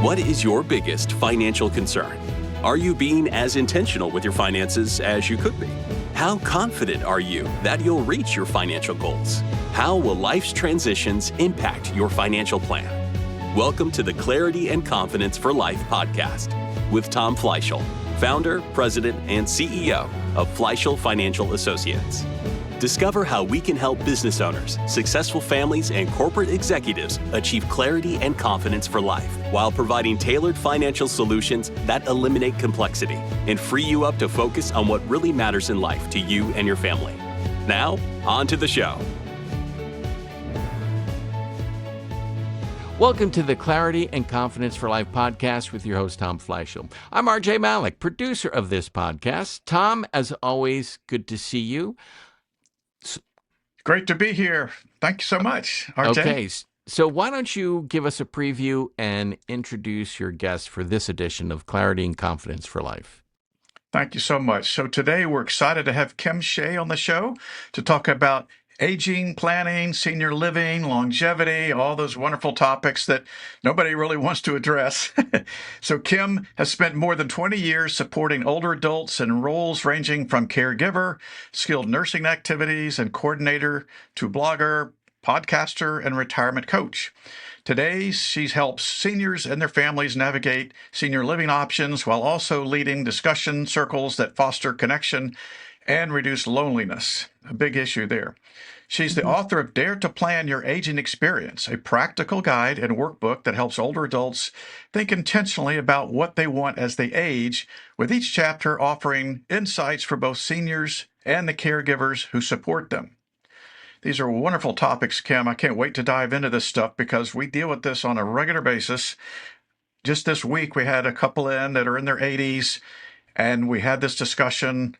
What is your biggest financial concern? Are you being as intentional with your finances as you could be? How confident are you that you'll reach your financial goals? How will life's transitions impact your financial plan? Welcome to the Clarity and Confidence for Life podcast with Tom Fleishel, founder, president, and CEO of Fleishel Financial Associates. Discover how we can help business owners, successful families, and corporate executives achieve clarity and confidence for life while providing tailored financial solutions that eliminate complexity and free you up to focus on what really matters in life to you and your family. Now, on to the show. Welcome to the Clarity and Confidence for Life podcast with your host, Tom Fleishel. I'm RJ Malik, producer of this podcast. Tom, as always, good to see you. Great to be here. Thank you so much, RJ. Okay, so why don't you give us a preview and introduce your guest for this edition of Clarity and Confidence for Life? Thank you so much. So today we're excited to have Kim Shea on the show to talk about aging, planning, senior living, longevity, all those wonderful topics that nobody really wants to address. So Kim has spent more than 20 years supporting older adults in roles ranging from caregiver, skilled nursing activities, and coordinator to blogger, podcaster, and retirement coach. Today, she helps seniors and their families navigate senior living options while also leading discussion circles that foster connection and reduce loneliness, a big issue there. She's the author of Dare to Plan Your Aging Experience, a practical guide and workbook that helps older adults think intentionally about what they want as they age, with each chapter offering insights for both seniors and the caregivers who support them. These are wonderful topics, Kim. I can't wait to dive into this stuff because we deal with this on a regular basis. Just this week, we had a couple in that are in their 80s, and we had this discussion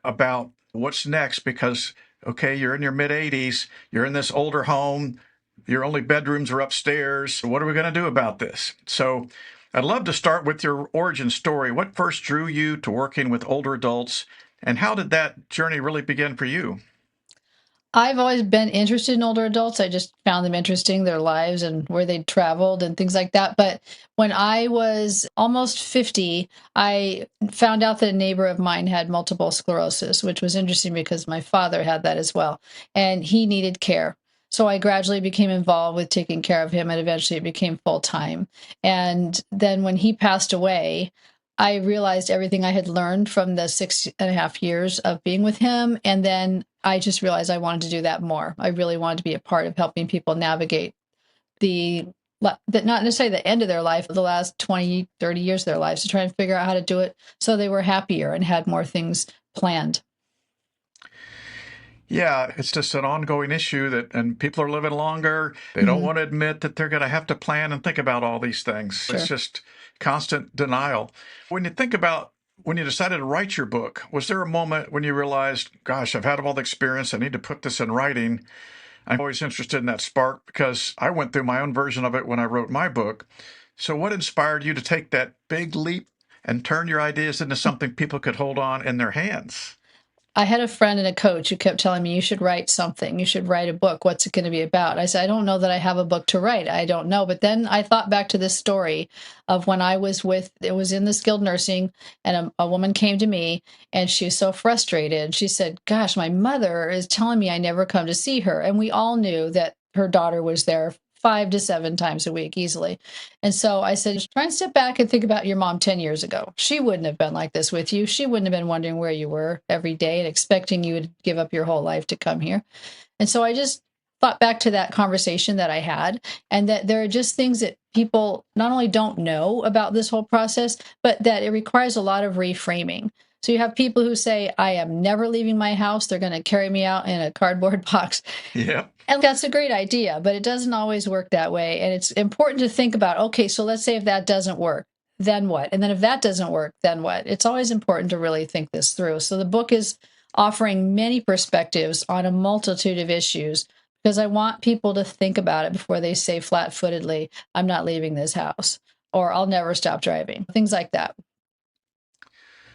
about what's next because, okay, you're in your mid-80s, you're in this older home, your only bedrooms are upstairs. What are we going to do about this? So I'd love to start with your origin story. What first drew you to working with older adults, and how did that journey really begin for you? I've always been interested in older adults. I just found them interesting, their lives and where they traveled and things like that. But when I was almost 50, I found out that a neighbor of mine had multiple sclerosis, which was interesting because my father had that as well, and he needed care. So I gradually became involved with taking care of him, and eventually it became full-time. And then when he passed away, I realized everything I had learned from the 6.5 years of being with him. And then I just realized I wanted to do that more. I really wanted to be a part of helping people navigate not necessarily the end of their life, but the last 20, 30 years of their lives, to try and figure out how to do it so they were happier and had more things planned. Yeah, it's just an ongoing issue and people are living longer. They don't want to admit that they're going to have to plan and think about all these things. Sure. It's just constant denial. When you think about when you decided to write your book, was there a moment when you realized, gosh, I've had all the experience, I need to put this in writing? I'm always interested in that spark because I went through my own version of it when I wrote my book. So what inspired you to take that big leap and turn your ideas into something people could hold on in their hands? I had a friend and a coach who kept telling me, you should write something. You should write a book. What's it going to be about? I said, I don't know that I have a book to write. I don't know. But then I thought back to this story of when it was in the skilled nursing, and a woman came to me and she was so frustrated. She said, gosh, my mother is telling me I never come to see her. And we all knew that her daughter was there 5 to 7 times a week easily. And so I said, try and step back and think about your mom 10 years ago. She wouldn't have been like this with you. She wouldn't have been wondering where you were every day and expecting you to give up your whole life to come here. And so I just thought back to that conversation that I had, and that there are just things that people not only don't know about this whole process, but that it requires a lot of reframing. So you have people who say, I am never leaving my house. They're going to carry me out in a cardboard box. Yeah. And that's a great idea, but it doesn't always work that way. And it's important to think about, okay, so let's say if that doesn't work, then what? And then if that doesn't work, then what? It's always important to really think this through. So the book is offering many perspectives on a multitude of issues because I want people to think about it before they say flat-footedly, I'm not leaving this house, or I'll never stop driving, things like that.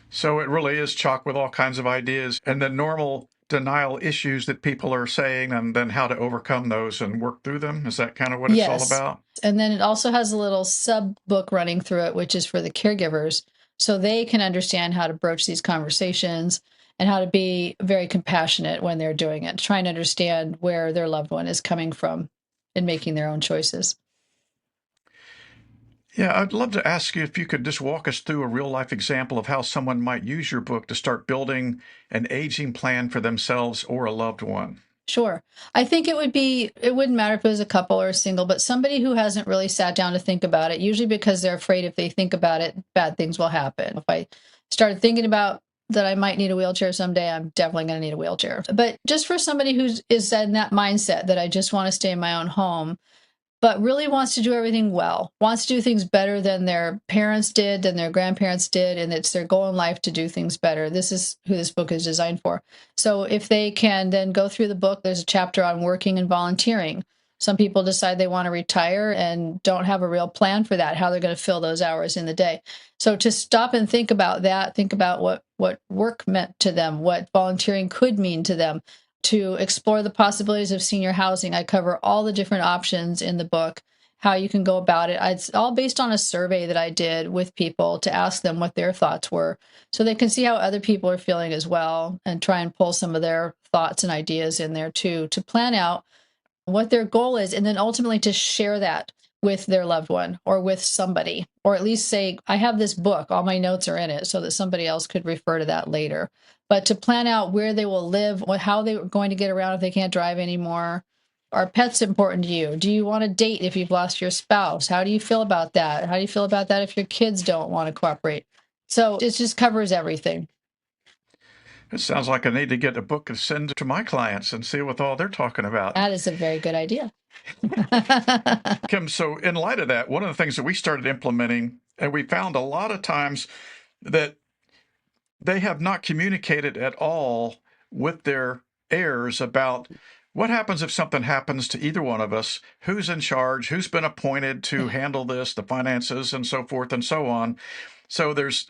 So it really is chock with all kinds of ideas. And the normal denial issues that people are saying and then how to overcome those and work through them? Is that kind of what it's all Yes. about? And then it also has a little sub book running through it, which is for the caregivers, so they can understand how to broach these conversations and how to be very compassionate when they're doing it, trying to understand where their loved one is coming from in making their own choices. Yeah, I'd love to ask you if you could just walk us through a real life example of how someone might use your book to start building an aging plan for themselves or a loved one. Sure. I think it wouldn't matter if it was a couple or a single, but somebody who hasn't really sat down to think about it, usually because they're afraid if they think about it, bad things will happen. If I started thinking about that I might need a wheelchair someday, I'm definitely going to need a wheelchair. But just for somebody who is in that mindset that I just want to stay in my own home, but really wants to do everything well, wants to do things better than their parents did, than their grandparents did, and it's their goal in life to do things better. This is who this book is designed for. So if they can then go through the book, there's a chapter on working and volunteering. Some people decide they want to retire and don't have a real plan for that, how they're going to fill those hours in the day. So to stop and think about that, think about what work meant to them, what volunteering could mean to them, to explore the possibilities of senior housing. I cover all the different options in the book, how you can go about it. It's all based on a survey that I did with people to ask them what their thoughts were, so they can see how other people are feeling as well and try and pull some of their thoughts and ideas in there too, to plan out what their goal is, and then ultimately to share that with their loved one or with somebody, or at least say, I have this book, all my notes are in it, so that somebody else could refer to that later. But to plan out where they will live, how they're going to get around if they can't drive anymore. Are pets important to you? Do you want to date if you've lost your spouse? How do you feel about that? How do you feel about that if your kids don't want to cooperate? So it just covers everything. It sounds like I need to get a book and send to my clients and see what all they're talking about. That is a very good idea. Kim, so in light of that, one of the things that we started implementing, and we found a lot of times that they have not communicated at all with their heirs about what happens if something happens to either one of us, who's in charge, who's been appointed to handle this, the finances, and so forth and so on. So there's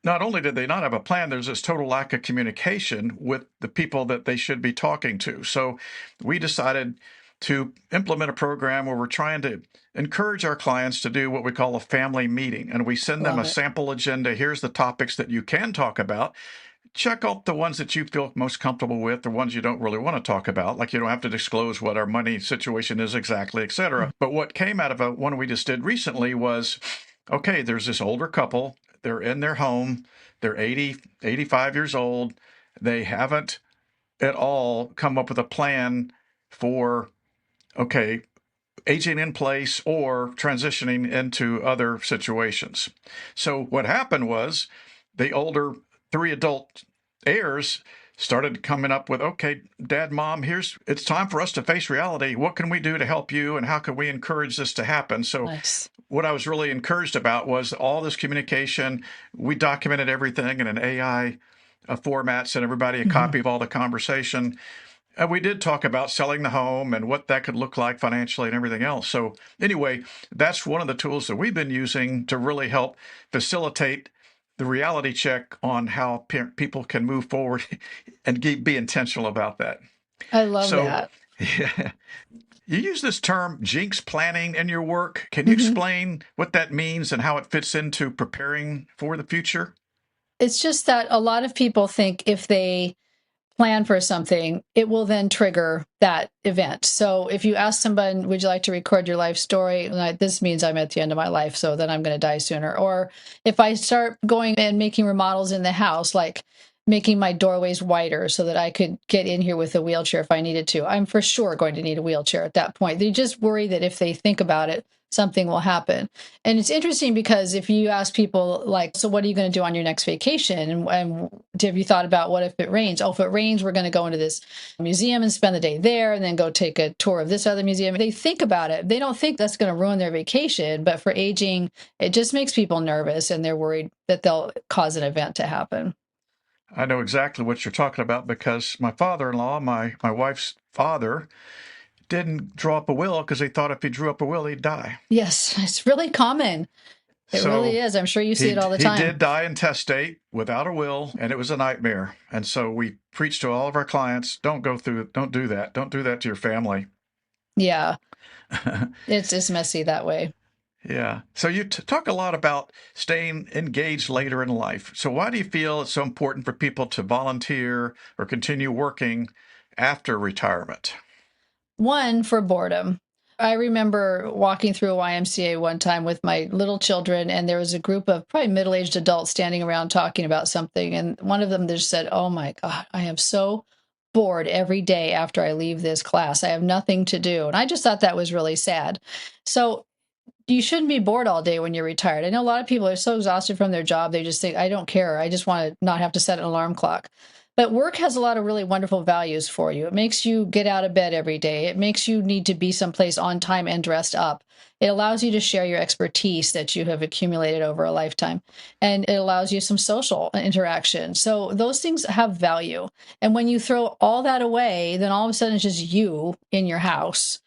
not only did they not have a plan, there's this total lack of communication with the people that they should be talking to. So we decided to implement a program where we're trying to encourage our clients to do what we call a family meeting. And we send them Love a it. sample agenda. Here's the topics that you can talk about. Check out the ones that you feel most comfortable with, the ones you don't really want to talk about, like you don't have to disclose what our money situation is exactly, et cetera. But what came out of one we just did recently was, okay, there's this older couple. They're in their home. They're 80, 85 years old. They haven't at all come up with a plan for, okay, aging in place or transitioning into other situations. So what happened was the older three adult heirs started coming up with, okay, Dad, Mom, it's time for us to face reality. What can we do to help you, and how can we encourage this to happen? So Nice. what I was really encouraged about was all this communication. We documented everything in an AI format, sent everybody a copy of all the conversation. And we did talk about selling the home and what that could look like financially and everything else. So anyway, that's one of the tools that we've been using to really help facilitate the reality check on how people can move forward and be intentional about that. I love So, that. yeah. You use this term jinx planning in your work. Can you Mhm. explain what that means and how it fits into preparing for the future? It's just that a lot of people think if they plan for something, it will then trigger that event. So if you ask someone, would you like to record your life story? Like, this means I'm at the end of my life, so then I'm going to die sooner. Or if I start going and making remodels in the house, like making my doorways wider so that I could get in here with a wheelchair if I needed to, I'm for sure going to need a wheelchair at that point. They just worry that if they think about it, something will happen. And it's interesting because if you ask people, like, so what are you going to do on your next vacation? And have you thought about what if it rains? Oh, if it rains, we're going to go into this museum and spend the day there and then go take a tour of this other museum. They think about it. They don't think that's going to ruin their vacation. But for aging, it just makes people nervous and they're worried that they'll cause an event to happen. I know exactly what you're talking about because my father-in-law, my wife's father, didn't draw up a will because he thought if he drew up a will, he'd die. Yes, it's really common. It So really is. I'm sure you see it all the he time. did die intestate without a will, and it was a nightmare. And so we preach to all of our clients, don't do that. Don't do that to your family. Yeah, it's just messy that way. Yeah. So you talk a lot about staying engaged later in life. So why do you feel it's so important for people to volunteer or continue working after retirement? One, for boredom. I remember walking through a YMCA one time with my little children, and there was a group of probably middle-aged adults standing around talking about something. And one of them just said, "Oh my God, I am so bored every day after I leave this class. I have nothing to do." And I just thought that was really sad. So you shouldn't be bored all day when you're retired. I know a lot of people are so exhausted from their job, they just think, I don't care. I just want to not have to set an alarm clock. But work has a lot of really wonderful values for you. It makes you get out of bed every day. It makes you need to be someplace on time and dressed up. It allows you to share your expertise that you have accumulated over a lifetime. And it allows you some social interaction. So those things have value. And when you throw all that away, then all of a sudden it's just you in your house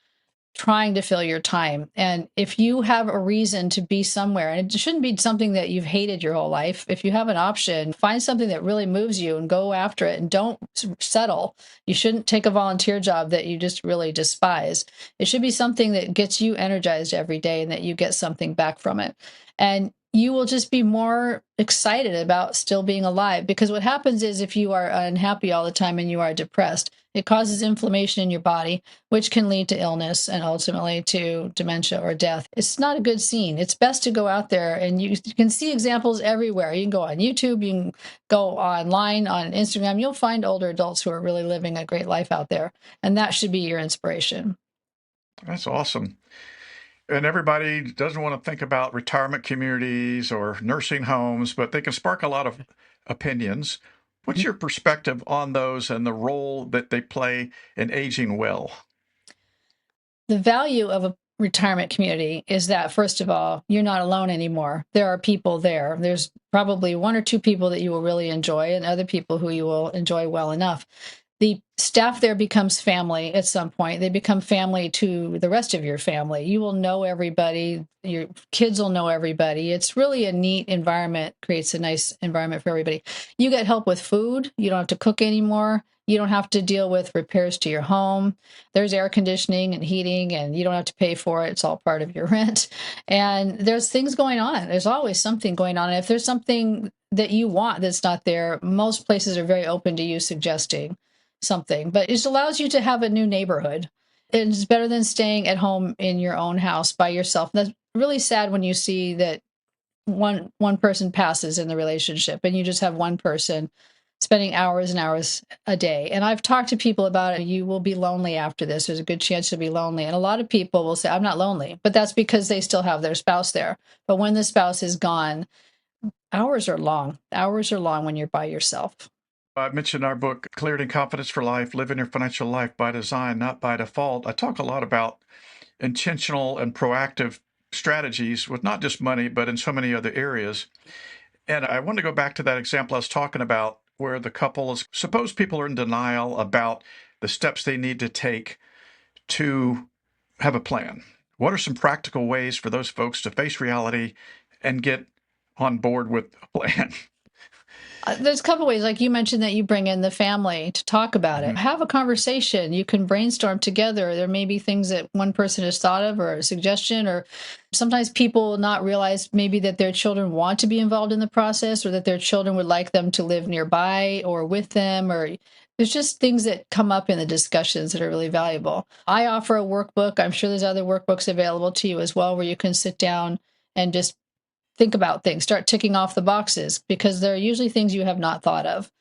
trying to fill your time. And if you have a reason to be somewhere, and it shouldn't be something that you've hated your whole life, if you have an option, find something that really moves you and go after it and don't settle. You shouldn't take a volunteer job that you just really despise. It should be something that gets you energized every day and that you get something back from it. And you will just be more excited about still being alive, because what happens is if you are unhappy all the time and you are depressed, it causes inflammation in your body, which can lead to illness and ultimately to dementia or death. It's not a good scene. It's best to go out there, and you can see examples everywhere. You can go on YouTube, you can go online, on Instagram. You'll find older adults who are really living a great life out there, and that should be your inspiration. That's awesome. And everybody doesn't want to think about retirement communities or nursing homes, but they can spark a lot of opinions. What's your perspective on those and the role that they play in aging well? The value of a retirement community is that, first of all, you're not alone anymore. There are people there. There's probably one or two people that you will really enjoy and other people who you will enjoy well enough. The staff there becomes family at some point. They become family to the rest of your family. You will know everybody. Your kids will know everybody. It's really a neat environment, creates a nice environment for everybody. You get help with food. You don't have to cook anymore. You don't have to deal with repairs to your home. There's air conditioning and heating, and you don't have to pay for it. It's all part of your rent. And there's things going on. There's always something going on. And if there's something that you want that's not there, most places are very open to you suggesting something, but it just allows you to have a new neighborhood. It's better than staying at home in your own house by yourself. That's really sad when you see that one person passes in the relationship and you just have one person spending hours and hours a day. And I've talked to people about it. You will be lonely after this. There's a good chance you'll be lonely. And a lot of people will say, I'm not lonely, but that's because they still have their spouse there. But when the spouse is gone, hours are long. Hours are long when you're by yourself. I mentioned our book, Clarity and Confidence for Life, Living Your Financial Life by Design, Not by Default. I talk a lot about intentional and proactive strategies with not just money, but in so many other areas. And I want to go back to that example I was talking about where the couple is, suppose people are in denial about the steps they need to take to have a plan. What are some practical ways for those folks to face reality and get on board with a plan? There's a couple ways, like you mentioned, that you bring in the family to talk about it. Have a conversation. You can brainstorm together. There may be things that one person has thought of or a suggestion, or sometimes people will not realize maybe that their children want to be involved in the process or that their children would like them to live nearby or with them, or there's just things that come up in the discussions that are really valuable. I offer a workbook. I'm sure there's other workbooks available to you as well, where you can sit down and just think about things, start ticking off the boxes, because there are usually things you have not thought of.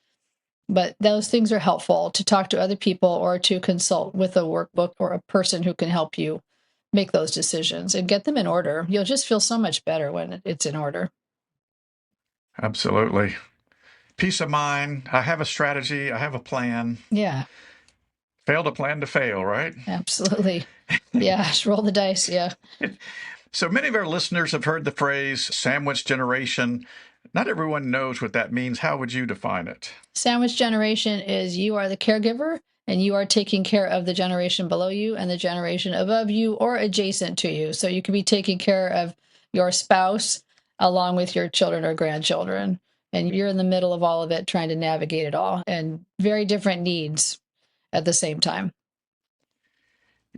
But those things are helpful to talk to other people or to consult with a workbook or a person who can help you make those decisions and get them in order. You'll just feel so much better when it's in order. Absolutely. Peace of mind. I have a strategy. I have a plan. Yeah, Fail to plan to fail, right? absolutely. Yeah, just roll the dice. Yeah. So many of our listeners have heard the phrase sandwich generation. Not everyone knows what that means. How would you define it? Sandwich generation is you are the caregiver and you are taking care of the generation below you and the generation above you or adjacent to you. So you could be taking care of your spouse along with your children or grandchildren. And you're in the middle of all of it, trying to navigate it all, and very different needs at the same time.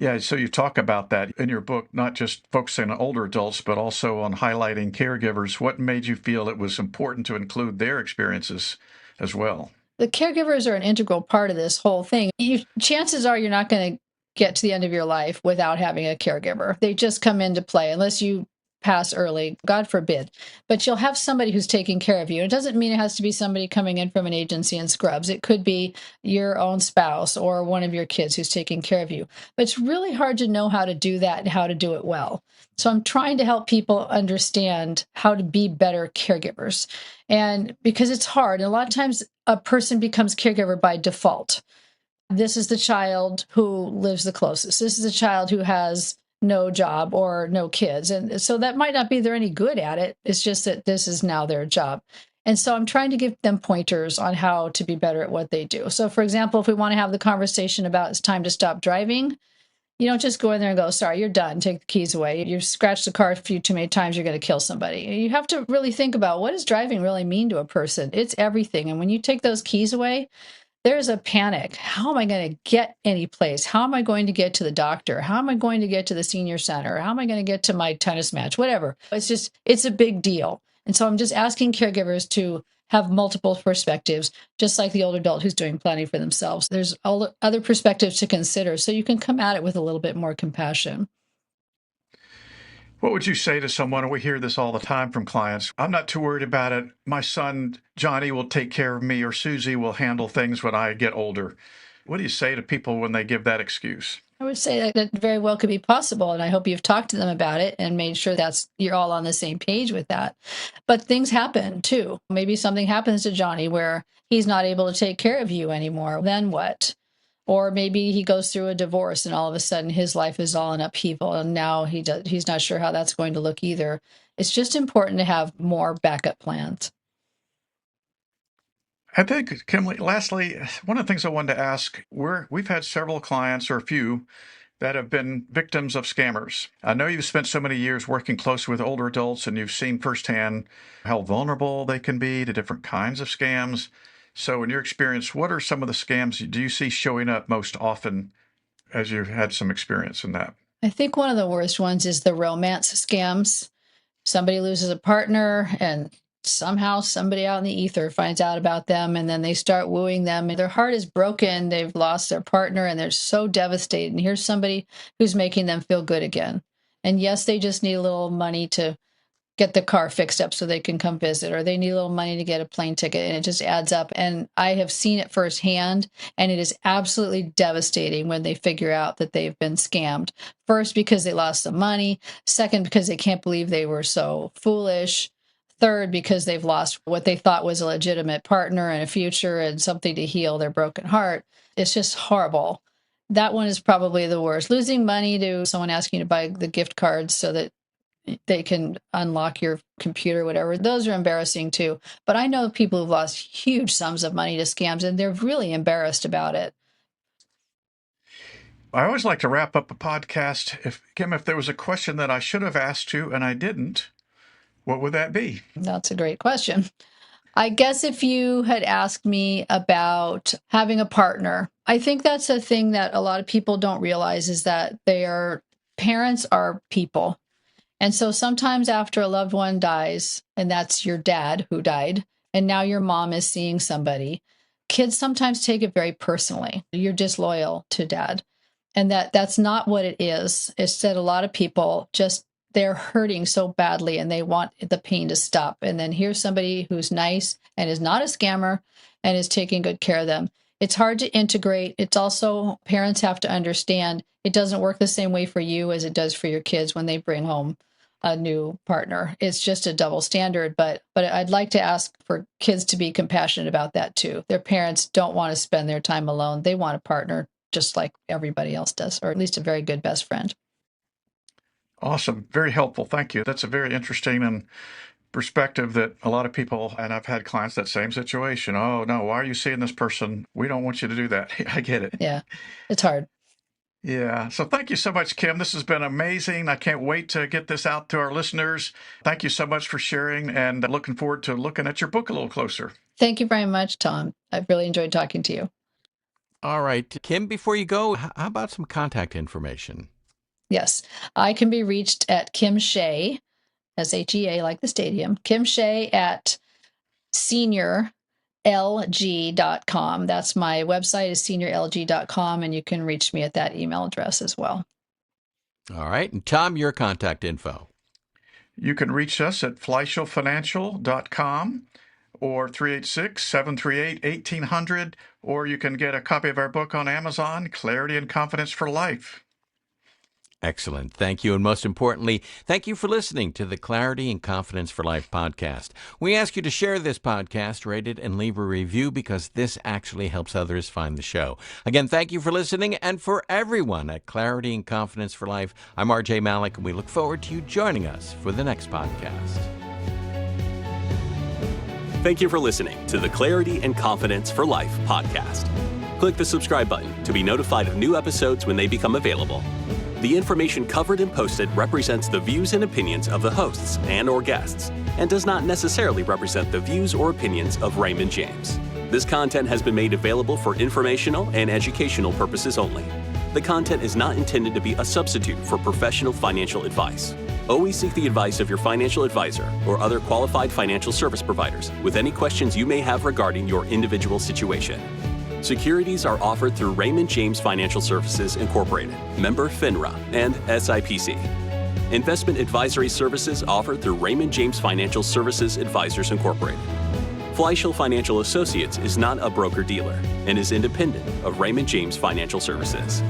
Yeah, so you talk about that in your book, not just focusing on older adults, but also on highlighting caregivers. What made you feel it was important to include their experiences as well? The caregivers are an integral part of this whole thing. Chances are you're not going to get to the end of your life without having a caregiver. They just come into play unless you pass early, God forbid. But you'll have somebody who's taking care of you. It doesn't mean it has to be somebody coming in from an agency in scrubs. It could be your own spouse or one of your kids who's taking care of you. But it's really hard to know how to do that and how to do it well. So I'm trying to help people understand how to be better caregivers. And because it's hard, and a lot of times a person becomes caregiver by default. This is the child who lives the closest. This is the child who has no job or no kids. And so that might not be they're any good at it. It's just that this is now their job. And so I'm trying to give them pointers on how to be better at what they do. So, for example, if we want to have the conversation about it's time to stop driving, you don't just go in there and go, sorry, you're done. Take the keys away. You've scratched the car a few too many times, you're going to kill somebody. You have to really think about, what does driving really mean to a person? It's everything. And when you take those keys away, there's a panic. How am I going to get any place? How am I going to get to the doctor? How am I going to get to the senior center? How am I going to get to my tennis match? Whatever. It's a big deal. And so I'm just asking caregivers to have multiple perspectives, just like the older adult who's doing planning for themselves. There's all other perspectives to consider, so you can come at it with a little bit more compassion. What would you say to someone, and we hear this all the time from clients, I'm not too worried about it. My son, Johnny, will take care of me, or Susie will handle things when I get older. What do you say to people when they give that excuse? I would say that that very well could be possible, and I hope you've talked to them about it and made sure you're all on the same page with that. But things happen too. Maybe something happens to Johnny where he's not able to take care of you anymore. Then what? Or maybe he goes through a divorce and all of a sudden his life is all in upheaval, and now he's not sure how that's going to look either. It's just important to have more backup plans. I think, Kimberly, lastly, one of the things I wanted to ask, we've had several clients, or a few, that have been victims of scammers. I know you've spent so many years working closely with older adults, and you've seen firsthand how vulnerable they can be to different kinds of scams. So in your experience, what are some of the scams do you see showing up most often as you've had some experience in that? I think one of the worst ones is the romance scams. Somebody loses a partner and somehow somebody out in the ether finds out about them, and then they start wooing them, and their heart is broken. They've lost their partner and they're so devastated. And here's somebody who's making them feel good again. And yes, they just need a little money to get the car fixed up so they can come visit, or they need a little money to get a plane ticket, and it just adds up. And I have seen it firsthand, and it is absolutely devastating when they figure out that they've been scammed. First, because they lost some money. Second, because they can't believe they were so foolish. Third, because they've lost what they thought was a legitimate partner and a future and something to heal their broken heart. It's just horrible. That one is probably the worst. Losing money to someone asking you to buy the gift cards so that they can unlock your computer, whatever. Those are embarrassing too. But I know people who've lost huge sums of money to scams, and they're really embarrassed about it. I always like to wrap up a podcast. Kim, if there was a question that I should have asked you and I didn't, what would that be? That's a great question. I guess if you had asked me about having a partner, I think that's a thing that a lot of people don't realize, is that parents are people. And so sometimes after a loved one dies, and that's your dad who died, and now your mom is seeing somebody, kids sometimes take it very personally. You're disloyal to dad. And that's not what it is. It's that a lot of people just, they're hurting so badly and they want the pain to stop. And then here's somebody who's nice and is not a scammer and is taking good care of them. It's hard to integrate. It's also, parents have to understand it doesn't work the same way for you as it does for your kids when they bring home a new partner. It's just a double standard. But I'd like to ask for kids to be compassionate about that too. Their parents don't want to spend their time alone. They want a partner just like everybody else does, or at least a very good best friend. Awesome. Very helpful. Thank you. That's a very interesting and perspective that a lot of people, and I've had clients that same situation. Oh, no, why are you seeing this person? We don't want you to do that. I get it. Yeah, it's hard. Yeah. So thank you so much, Kim. This has been amazing. I can't wait to get this out to our listeners. Thank you so much for sharing and looking forward to looking at your book a little closer. Thank you very much, Tom. I've really enjoyed talking to you. All right. Kim, before you go, how about some contact information? Yes, I can be reached at Kim Shea, SHEA, like the stadium, Kim Shea at seniorlg.com. That's my website is seniorlg.com, and you can reach me at that email address as well. All right. And Tom, your contact info. You can reach us at fleishelfinancial.com or 386-738-1800, or you can get a copy of our book on Amazon, Clarity and Confidence for Life. Excellent. Thank you. And most importantly, thank you for listening to the Clarity and Confidence for Life podcast. We ask you to share this podcast, rate it, and leave a review because this actually helps others find the show. Again, thank you for listening. And for everyone at Clarity and Confidence for Life, I'm RJ Malik, and we look forward to you joining us for the next podcast. Thank you for listening to the Clarity and Confidence for Life podcast. Click the subscribe button to be notified of new episodes when they become available. The information covered and posted represents the views and opinions of the hosts and/or guests and does not necessarily represent the views or opinions of Raymond James. This content has been made available for informational and educational purposes only. The content is not intended to be a substitute for professional financial advice. Always seek the advice of your financial advisor or other qualified financial service providers with any questions you may have regarding your individual situation. Securities are offered through Raymond James Financial Services Incorporated, member FINRA, and SIPC. Investment advisory services offered through Raymond James Financial Services Advisors Incorporated. Fleishel Financial Associates is not a broker-dealer and is independent of Raymond James Financial Services.